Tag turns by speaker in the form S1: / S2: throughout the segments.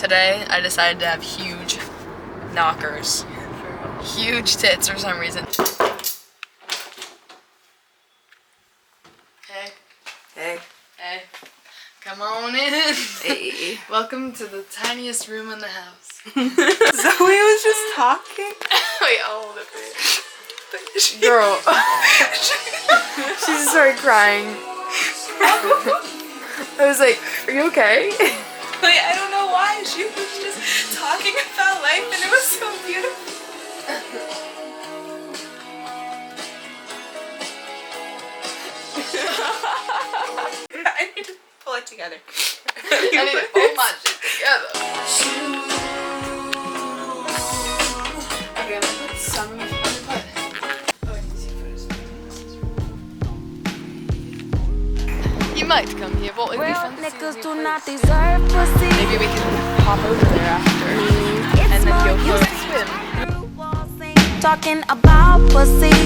S1: today I decided to have huge knockers. Huge tits for some reason. Hey.
S2: Hey.
S1: Hey. Come on in.
S2: Hey.
S1: Welcome to the tiniest room in the house.
S2: Zoe was just talking.
S1: Wait, I'll hold it for you.
S2: Girl. She just started crying. I was like, are you okay?
S3: Like, I don't know why. She was just talking about life and it was so beautiful. I need to pull it together.
S1: I need to pull my shit together.
S3: Okay, I'm gonna put some.
S1: You might come here, but it'd be fun to see
S4: niggas
S1: a
S4: do
S1: new
S4: not
S1: place.
S4: deserve pussy.
S1: Maybe we can hop over there after and then go for a swim.
S4: Talking about pussy,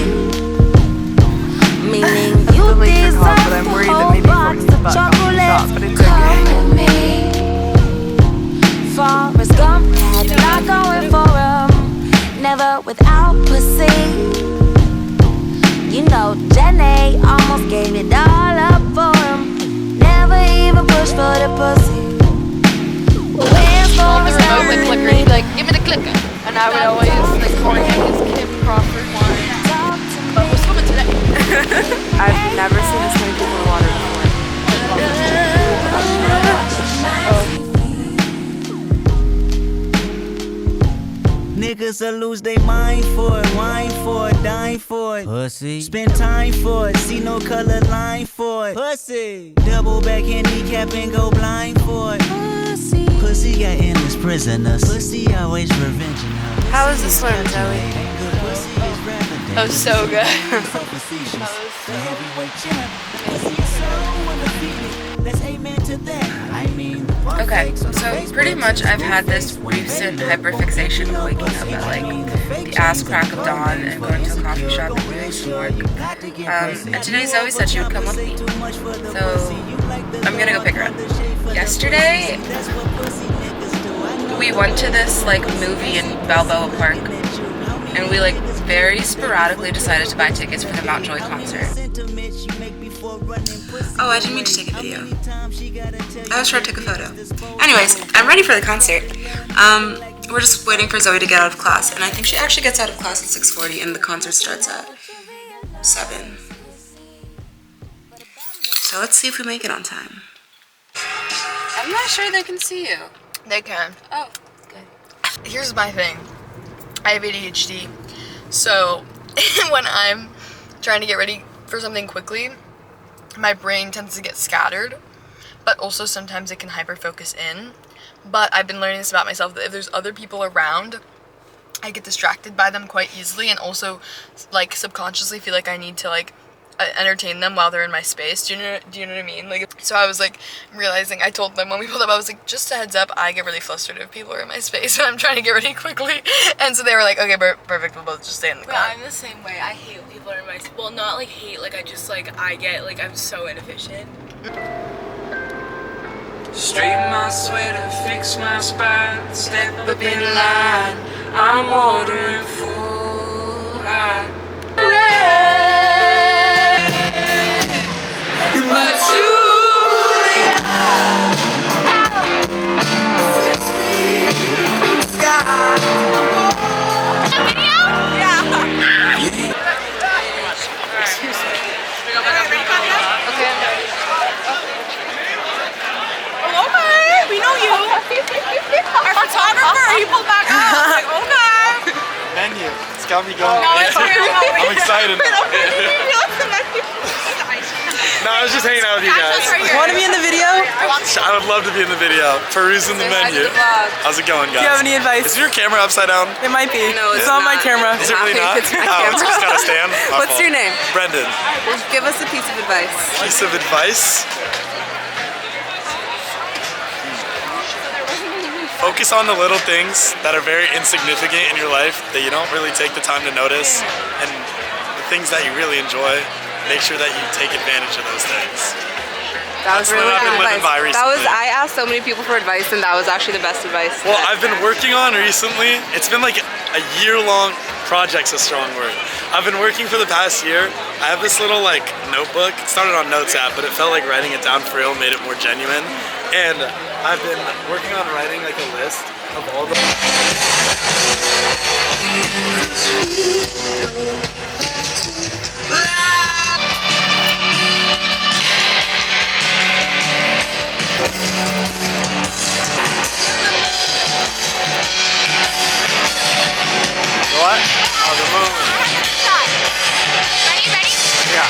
S4: meaning you
S2: The lakes are
S4: deserve
S2: hot, but I'm worried that maybe
S4: box
S2: Courtney's
S4: of
S2: butt got shot, but it's
S4: chocolate.
S2: okay.
S4: Come with me. Forrest Gump had a lot going for him, never without pussy. You know, Jenny almost gave it all up for him, never even pushed for the pussy. Where's
S1: Hold the
S4: Forrest
S1: remote, the
S4: Gump?
S1: clicker, he'd be like, give me the clicker. And I would always like call him his Kim Crawford wine. But we're swimming today.
S2: I've never seen this many people in the water
S5: Niggas will lose they mind for it, wine for it, dine for it. Pussy. Spend time for it, see no color line for it. Pussy. Double back handicap and go blind for it. Pussy. Pussy got endless prisoners. Pussy always revenging her.
S2: How was the swim, Zoe?
S1: That was so good. Okay, so pretty much I've had this recent hyperfixation of waking up at like the ass crack of dawn and going to a coffee shop and doing some work. And today Zoe said she would come with me, so I'm gonna go pick her up. Yesterday, we went to this like movie in Balboa Park, and we like very sporadically decided to buy tickets for the Mount Joy concert. Oh, I didn't mean to take a video. I was trying to take a photo. Anyways, I'm ready for the concert. We're just waiting for Zoe to get out of class, and I think she actually gets out of class at 6:40, and the concert starts at 7. So let's see if we make it on time.
S3: I'm not sure they can see you.
S1: They can.
S3: Oh, good.
S1: Here's my thing. I have ADHD, so when I'm trying to get ready for something quickly, my brain tends to get scattered, but also sometimes it can hyper-focus in. But I've been learning this about myself, that if there's other people around, I get distracted by them quite easily, and also like subconsciously feel like I need to like entertain them while they're in my space. Do you know what I mean? Like, so I was like realizing, I told them when we pulled up, I was like, just a heads up, I get really flustered if people are in my space and I'm trying to get ready quickly. And so they were like, okay, perfect, we'll both just stay in the car.
S3: Yeah, I'm the same way. I hate when people are in my... Well, not like hate, like I just like, I get like, I'm so inefficient.
S6: Straighten my sweater, fix my spine, step up in line. I'm ordering food. But
S3: Okay, we know you. Our photographer, he pulled back up. Like, okay.
S7: Menu. It's got me going.
S3: No, it's real.
S7: I'm excited. No, I was just hanging out with you guys.
S2: Want to be in the video?
S7: I would love to be in the video. Perusing the menu. How's it going, guys?
S2: Do you have any advice?
S7: Is your camera upside down?
S2: It might be.
S3: No,
S2: it's not my camera.
S7: Is it really not?
S2: It's my
S7: Oh, it's
S2: camera.
S7: just got a stand? My
S2: What's
S7: fault.
S2: your name?
S7: Brendan.
S2: Give us a piece of advice.
S7: Piece of advice? Focus on the little things that are very insignificant in your life that you don't really take the time to notice, and the things that you really enjoy, make sure that you take advantage of those things.
S2: That was
S7: That's what
S2: really
S7: I've
S2: good
S7: been living
S2: advice.
S7: by
S2: That was,
S7: recently.
S2: I asked so many people for advice, and that was actually the best advice.
S7: Well, I've been working on recently. It's been like a year-long project's a strong word. I've been working for the past year. I have this little like notebook. It started on Notes app, but it felt like writing it down for real made it more genuine. And I've been working on writing like a list of all the what? Oh, the moon.
S1: Ready?
S7: Yeah.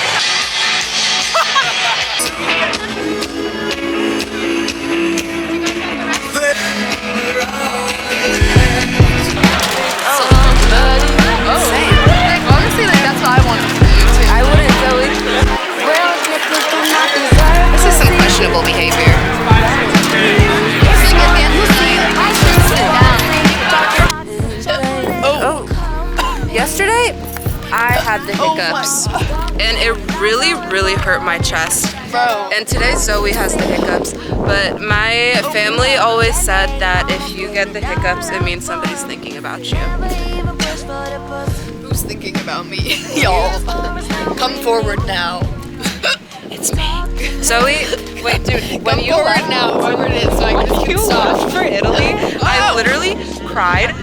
S1: Honestly, like that's what I wanted to do too.
S2: I wouldn't, Zoe.
S1: This is some questionable behavior.
S2: Yesterday, I had the hiccups, and it really, really hurt my chest.
S1: Bro.
S2: And today Zoe has the hiccups, but my family always said that if you get the hiccups, it means somebody's thinking about you.
S1: Who's thinking about me? Y'all. Come forward now.
S2: It's me. Zoe, wait, dude, when
S1: Come
S2: you
S1: forward
S2: left,
S1: now, whoever it is, so I
S2: when
S1: can
S2: you
S1: stop.
S2: left for Italy, I literally cried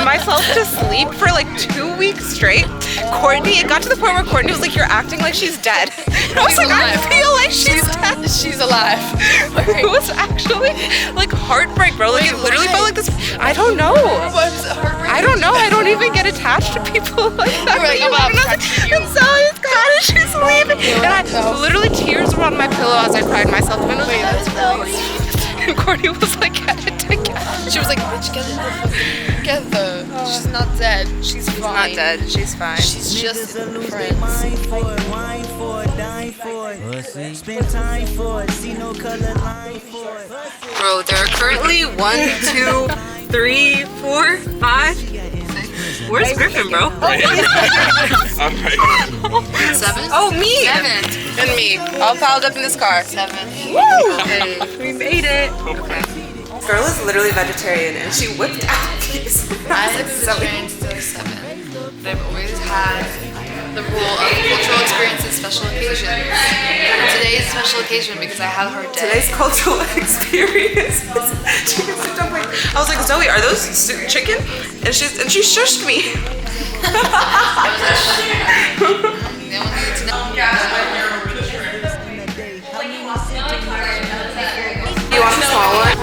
S2: myself to sleep for like 2 weeks straight. Courtney, it got to the point where Courtney was like, "You're acting like she's dead." And I was
S1: She's
S2: like,
S1: alive.
S2: "I feel like she's dead."
S1: She's alive.
S2: It was actually like heartbreak, bro. Like it literally felt like this. I don't know. I don't know. I don't even get attached to people like that.
S1: You're like,
S2: You
S1: I'm
S2: know?
S1: attached to you.
S2: And Zoe's gone and she's leaving. And I literally tears were on my pillow as I cried myself. And I was like,
S1: That's really sweet.
S2: and Courtney was like, "Get it together."
S1: She was like, bitch, get it together. She's not dead. She's
S2: She's not
S1: fine.
S2: dead. She's fine.
S1: She's just
S5: Niggas lose
S1: friends.
S5: their mind for it, wine for it, dine for it. Pussy. Spend time for it, see no color line for it.
S2: Bro, there are currently 1, 2, 3, 4, 5. Where's Griffin, bro?
S7: I'm right.
S1: 7?
S2: Oh, me!
S1: 7.
S2: And me. All piled up in this car.
S1: 7.
S2: Hey, we made it. Okay. Girl is literally vegetarian and she whipped out these.
S1: I have been vegetarian since I was 7. But I've always had the rule of cultural experiences, special occasions. And today is a special occasion because I have her day.
S2: Today's cultural experience is chicken soup dumpling. I was like, "Zoe, are those chicken?" And she shushed me.
S1: They don't need to know.
S2: You want the small one?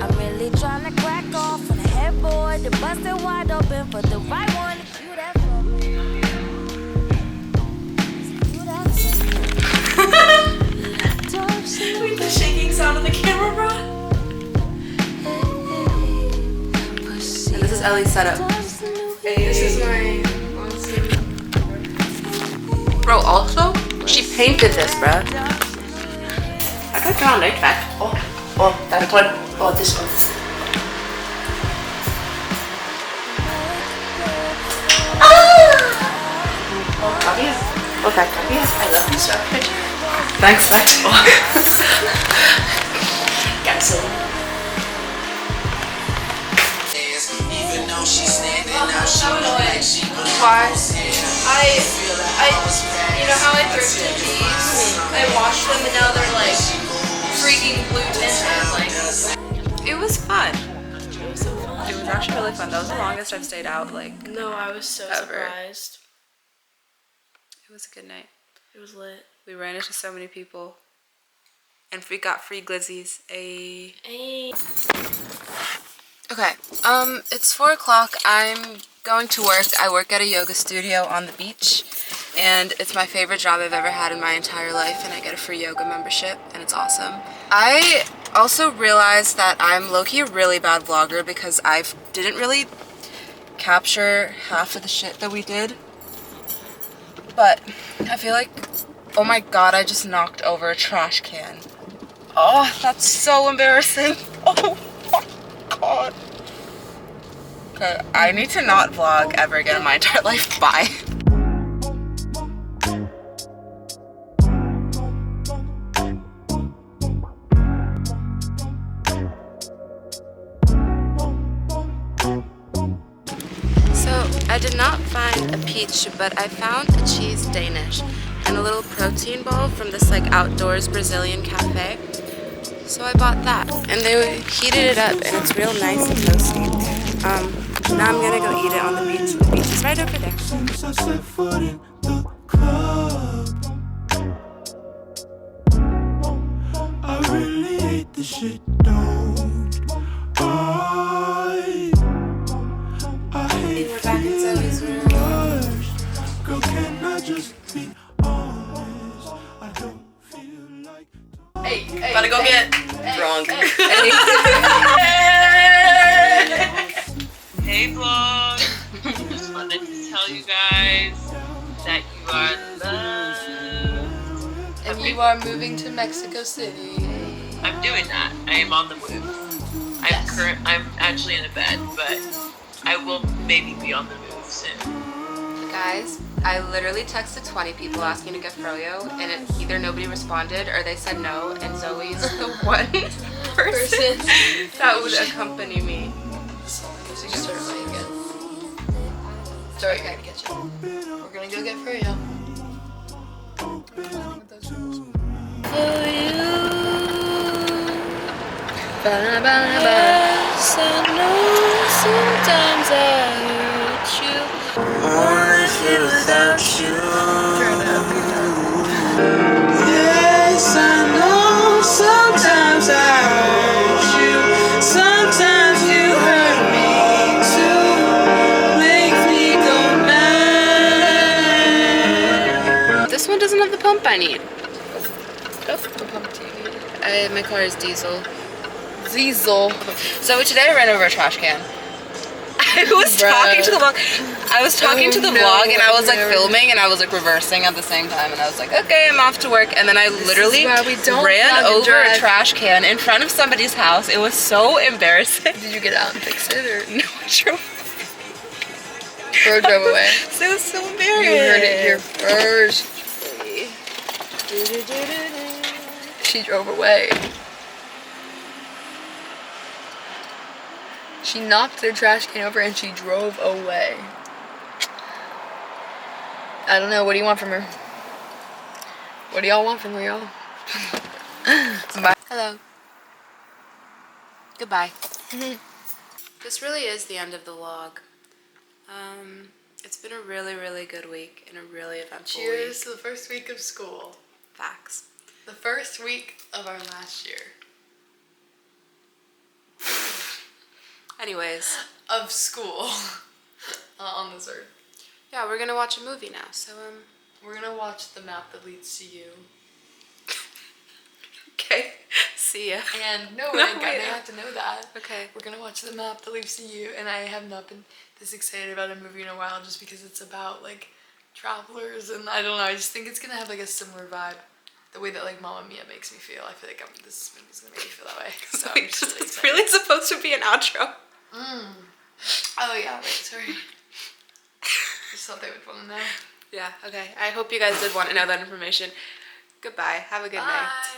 S4: I'm really trying to crack off on the headboard, the busted wide open for the right one. You that for me. You that for me.
S3: The shaking sound of the camera, bro.
S2: And this is Ellie's setup.
S3: This is my
S2: Bro, also, she painted this, bro. I could draw an HVAC.
S3: Oh, that one. Oh, this one. Oh, Kavya. Okay, Kavya. I love you so much.
S2: Thanks, thanks.
S3: Cancel.
S1: Why? You know how I thrifted these? I washed them and now they're like freaking blue tinted. Like,
S2: It was fun. It was so fun. It was actually really fun. That was the longest I've stayed out, like,
S3: No, I was so
S2: Ever.
S3: surprised.
S2: it was a good night.
S3: It was lit.
S2: We ran into so many people. And we got free glizzies.
S3: Hey.
S2: Okay, it's 4 o'clock. I'm going to work. I work at a yoga studio on the beach, and it's my favorite job I've ever had in my entire life, and I get a free yoga membership, and it's awesome. I also realized that I'm low-key a really bad vlogger because I didn't really capture half of the shit that we did, but I feel like, oh my god, I just knocked over a trash can. Oh, that's so embarrassing. Oh my god. Okay, I need to not vlog ever again in my entire life. Bye. So I did not find a peach, but I found a cheese Danish and a little protein ball from this like outdoors Brazilian cafe. So I bought that, and they heated it up, and it's real nice and toasty. Now I'm gonna go eat it on the beach. The beach is right over there.
S5: Since I set foot in the club, I really hate this shit, don't I hate
S2: We're back in Zoe's room.
S5: first. Girl, can I just be honest? I don't feel like
S2: Gotta go get drunk.
S8: Hey vlog! Just wanted to tell you guys that you are loved.
S1: And you are moving to Mexico City.
S8: I'm doing that. I am on the move. I'm actually in a bed, but I will maybe be on the move soon.
S2: Guys, I literally texted 20 people asking to get froyo, and either nobody responded or they said no, and Zoe's the one person that would accompany me.
S1: Sorry, I gotta get you. We're gonna go get Freya. Yes, I know sometimes I hurt you.
S5: wanna live without you. Yes, I know sometimes I hurt you. Sometimes you hurt me too. Make me go mad.
S2: This one doesn't have the pump I need.
S1: The pump TV.
S2: My car is diesel.
S1: Diesel.
S2: So today I ran over a trash can. I was talking to the vlog. I was talking to the vlog, and I was like filming, and I was like reversing at the same time, and I was like, okay, I'm off to work, and then I literally ran over a trash can in front of somebody's house. It was so embarrassing.
S1: Did you get out and fix it, or
S2: No, I drove.
S1: Bro drove away?
S2: It was so embarrassing.
S1: You heard it here first. She drove away. She knocked their trash can over and she drove away. I don't know. What do you want from her? What do y'all want from her, y'all?
S2: Bye. Hello. Goodbye. This really is the end of the vlog. It's been a really, really good week and a really eventful week.
S1: Cheers to the first week of school.
S2: Facts.
S1: The first week of our last year.
S2: Anyways.
S1: Of school. On this earth.
S2: Yeah, we're gonna watch a movie now, so
S1: We're gonna watch The Map That Leads to You.
S2: okay. See ya.
S1: And no,
S2: No,
S1: I
S2: wait.
S1: have to know that.
S2: Okay.
S1: We're gonna watch The Map That Leads to You, and I have not been this excited about a movie in a while just because it's about like travelers, and I don't know, I just think it's gonna have like a similar vibe. The way that like Mamma Mia makes me feel. I feel like this movie's gonna make me feel that way. So I'm just really
S2: It's
S1: excited.
S2: really supposed to be an outro.
S1: Oh yeah, wait, sorry. Just thought they would want to know.
S2: Yeah, okay. I hope you guys did want to know that information. Goodbye. Have a good night.